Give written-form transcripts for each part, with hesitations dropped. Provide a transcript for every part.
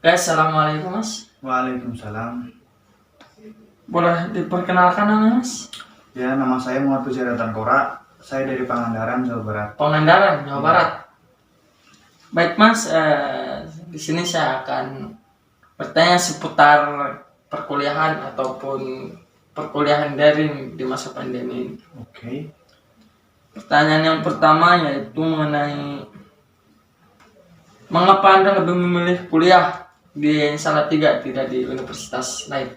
Assalamualaikum Mas. Waalaikumsalam. Boleh diperkenalkan nama Mas? Ya, nama saya Muhammad Pujaratan Kora. Saya dari Pangandaran, Jawa Barat. Pangandaran, Jawa Barat. Baik Mas, di sini saya akan bertanya seputar perkuliahan ataupun perkuliahan daring di masa pandemi. Oke. Pertanyaan yang pertama yaitu mengenai mengapa Anda lebih memilih kuliah di Salatiga tidak di universitas lain?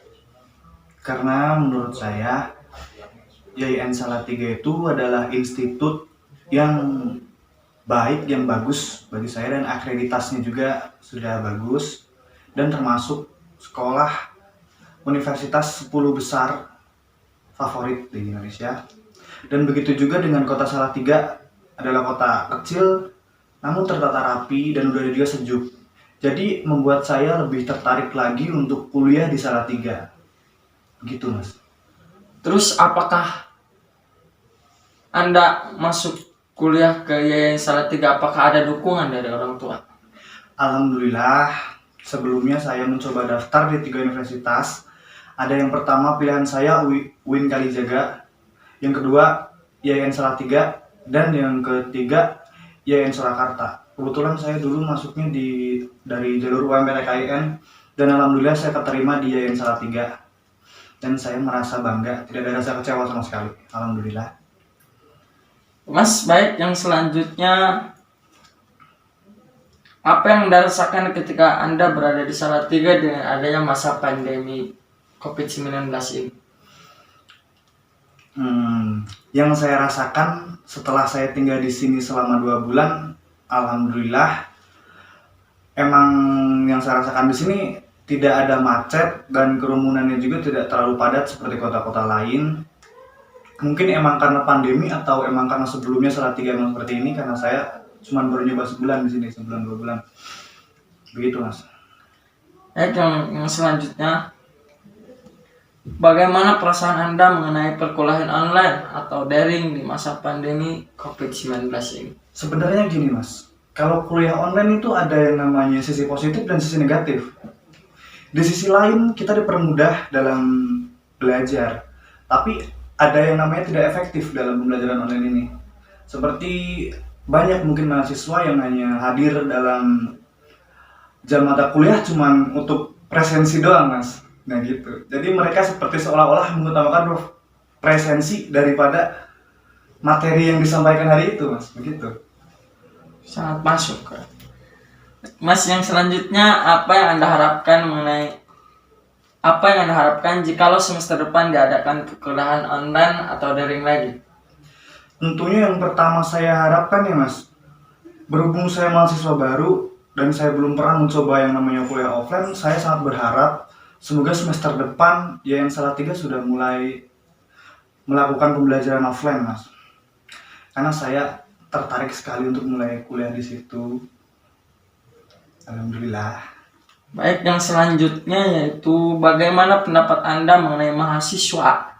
Karena menurut saya YIN Salatiga itu adalah institut yang baik, yang bagus bagi saya, dan akreditasnya juga sudah bagus dan termasuk sekolah universitas 10 besar favorit di Indonesia. Dan begitu juga dengan kota Salatiga, adalah kota kecil namun tertata rapi dan udara juga sejuk. Jadi membuat saya lebih tertarik lagi untuk kuliah di Salatiga. Begitu Mas. Terus apakah Anda masuk kuliah ke YIN Salatiga, apakah ada dukungan dari orang tua? Alhamdulillah, sebelumnya saya mencoba daftar di 3 universitas. Ada yang pertama pilihan saya UIN Kalijaga, yang kedua YIN Salatiga, dan yang ketiga YIN Surakarta. Kebetulan saya dulu masuknya dari jalur UMPTKIN, dan alhamdulillah saya keterima di YIN Salatiga. Dan saya merasa bangga, tidak ada rasa kecewa sama sekali. Alhamdulillah. Mas, baik, yang selanjutnya apa yang Anda rasakan ketika Anda berada di Salatiga dengan adanya masa pandemi COVID-19 ini? Yang saya rasakan setelah saya tinggal di sini selama 2 bulan, alhamdulillah, emang yang saya rasakan di sini tidak ada macet dan kerumunannya juga tidak terlalu padat seperti kota-kota lain. Mungkin emang karena pandemi atau emang karena sebelumnya Salatiga emang seperti ini, karena saya cuma baru nyoba sebulan di sini, sebulan 2 bulan. Begitu Mas. Yang selanjutnya, bagaimana perasaan Anda mengenai perkuliahan online atau daring di masa pandemi COVID-19 ini? Sebenarnya gini Mas, kalau kuliah online itu ada yang namanya sisi positif dan sisi negatif. Di sisi lain kita dipermudah dalam belajar, tapi ada yang namanya tidak efektif dalam pembelajaran online ini. Seperti banyak mungkin mahasiswa yang hanya hadir dalam jam mata kuliah cuman untuk presensi doang Mas. Nah gitu. Jadi mereka seperti seolah-olah mengutamakan presensi daripada materi yang disampaikan hari itu Mas. Begitu. Sangat masuk. Mas, yang selanjutnya apa yang Anda harapkan jikalau semester depan diadakan perkuliahan online atau daring lagi? Tentunya yang pertama saya harapkan ya Mas, berhubung saya mahasiswa baru dan saya belum pernah mencoba yang namanya kuliah offline, saya sangat berharap semoga semester depan YIN Salatiga sudah mulai melakukan pembelajaran offline Mas. Karena saya tertarik sekali untuk mulai kuliah di situ. Alhamdulillah. Baik, yang selanjutnya yaitu bagaimana pendapat Anda mengenai mahasiswa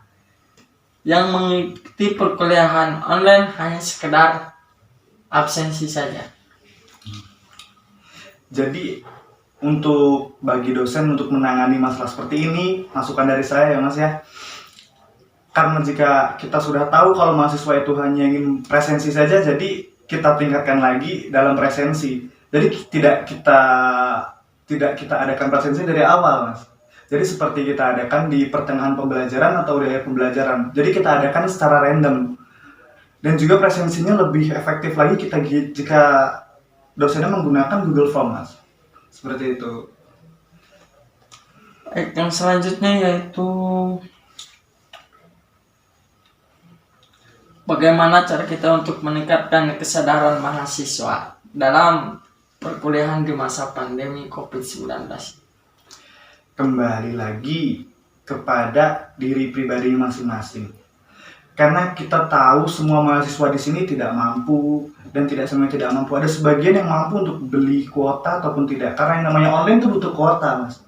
yang mengikuti perkuliahan online hanya sekedar absensi saja? Jadi untuk bagi dosen untuk menangani masalah seperti ini, masukan dari saya ya Mas ya. Karena jika kita sudah tahu kalau mahasiswa itu hanya ingin presensi saja, jadi kita tingkatkan lagi dalam presensi. Jadi tidak kita adakan presensi dari awal Mas. Jadi seperti kita adakan di pertengahan pembelajaran atau di akhir pembelajaran. Jadi kita adakan secara random. Dan juga presensinya lebih efektif lagi jika dosennya menggunakan Google Form Mas. Seperti itu. Baik, yang selanjutnya yaitu bagaimana cara kita untuk meningkatkan kesadaran mahasiswa dalam perkuliahan di masa pandemi COVID-19? Kembali lagi kepada diri pribadi masing-masing. Karena kita tahu semua mahasiswa di sini tidak mampu, dan tidak semuanya tidak mampu. Ada sebagian yang mampu untuk beli kuota ataupun tidak. Karena yang namanya online itu butuh kuota Mas.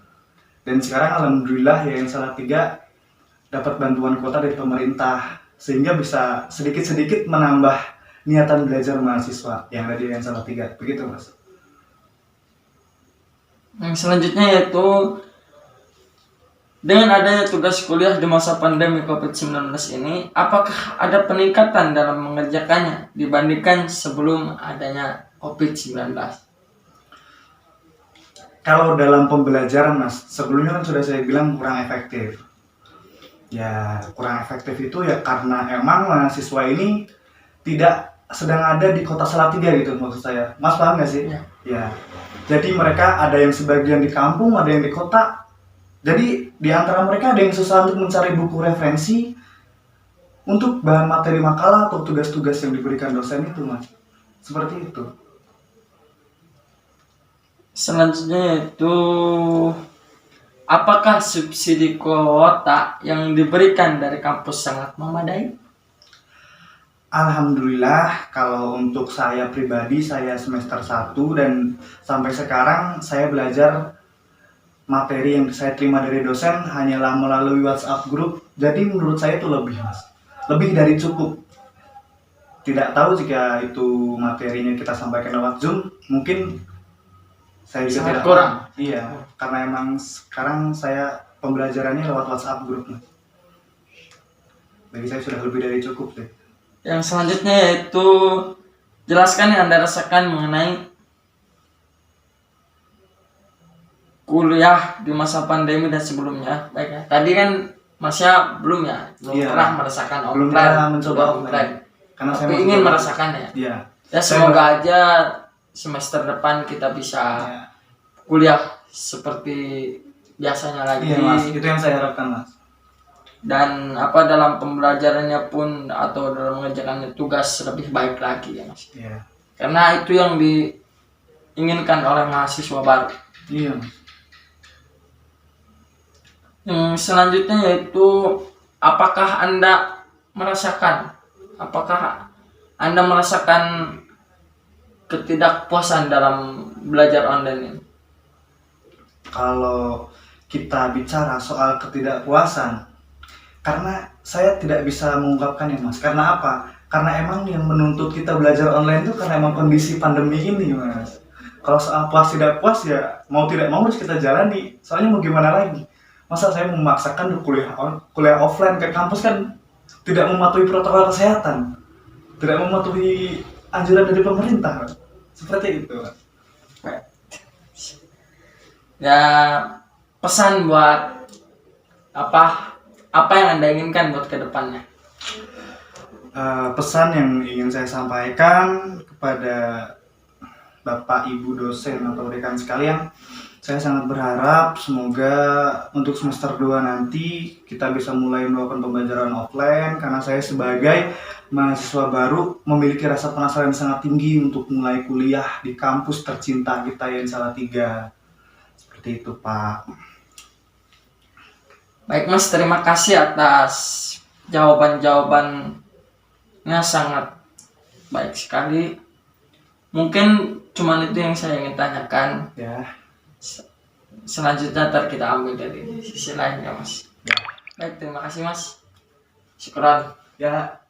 Dan sekarang alhamdulillah YIN Salatiga dapat bantuan kuota dari pemerintah, sehingga bisa sedikit-sedikit menambah niatan belajar mahasiswa yang ada di YIN Salatiga. Begitu Mas. Yang selanjutnya yaitu dengan adanya tugas kuliah di masa pandemi COVID-19 ini, apakah ada peningkatan dalam mengerjakannya dibandingkan sebelum adanya COVID-19? Kalau dalam pembelajaran Mas, sebelumnya kan sudah saya bilang kurang efektif. Ya, kurang efektif itu ya karena emang mahasiswa ini tidak sedang ada di kota Salatiga gitu maksud saya. Mas paham nggak sih? Ya. Ya. Jadi mereka ada yang sebagian di kampung, ada yang di kota. Jadi di antara mereka ada yang susah untuk mencari buku referensi untuk bahan materi makalah atau tugas-tugas yang diberikan dosen itu, Mas. Seperti itu. Selanjutnya yaitu apakah subsidi kuota yang diberikan dari kampus sangat memadai? Alhamdulillah, kalau untuk saya pribadi, saya semester 1 dan sampai sekarang saya belajar materi yang saya terima dari dosen hanyalah melalui WhatsApp group. Jadi menurut saya itu lebih, Mas. Lebih dari cukup. Tidak tahu jika itu materinya kita sampaikan lewat Zoom, mungkin saya juga Sangat tidak kurang. paham. Iya, karena emang sekarang saya pembelajarannya lewat WhatsApp group, Mas. Bagi saya sudah lebih dari cukup deh. Yang selanjutnya yaitu jelaskan yang Anda rasakan mengenai kuliah di masa pandemi dan sebelumnya. Baik ya. Tadi kan Masnya belum Iya. pernah merasakan Belum offline, pernah mencoba offline. Karena saya Tapi masih ingin baru- merasakan ya. Iya. Ya semoga aja semester depan kita bisa Iya. kuliah seperti biasanya lagi. Iya, Mas. Itu yang saya harapkan, Mas. Dan dalam pembelajarannya pun atau dalam mengerjakan tugas lebih baik lagi ya Mas. Iya. Karena itu yang diinginkan oleh mahasiswa baru. Iya, Mas. Yang selanjutnya yaitu apakah Anda merasakan ketidakpuasan dalam belajar online ini? Kalau kita bicara soal ketidakpuasan, karena saya tidak bisa mengungkapkannya, Mas. Karena apa? Karena emang yang menuntut kita belajar online itu karena emang kondisi pandemi ini, Mas. Kalau soal puas tidak puas ya mau tidak mau harus kita jalani. Soalnya mau gimana lagi? Masa saya memaksakan kuliah offline ke kampus kan tidak mematuhi protokol kesehatan, tidak mematuhi anjuran dari pemerintah. Seperti itu, Mas. Ya, pesan buat apa yang Anda inginkan buat kedepannya? Pesan yang ingin saya sampaikan kepada Bapak Ibu dosen atau rekan sekalian, saya sangat berharap semoga untuk semester 2 nanti kita bisa mulai melakukan pembelajaran offline, karena saya sebagai mahasiswa baru memiliki rasa penasaran yang sangat tinggi untuk mulai kuliah di kampus tercinta kita yang Salatiga. Seperti itu, Pak. Baik Mas, terima kasih atas jawaban-jawabannya, sangat baik sekali. Mungkin cuman itu yang saya ingin tanyakan. Ya. Selanjutnya ntar kita ambil dari sisi lain ya Mas. Ya. Baik, terima kasih Mas. Syukran. Ya.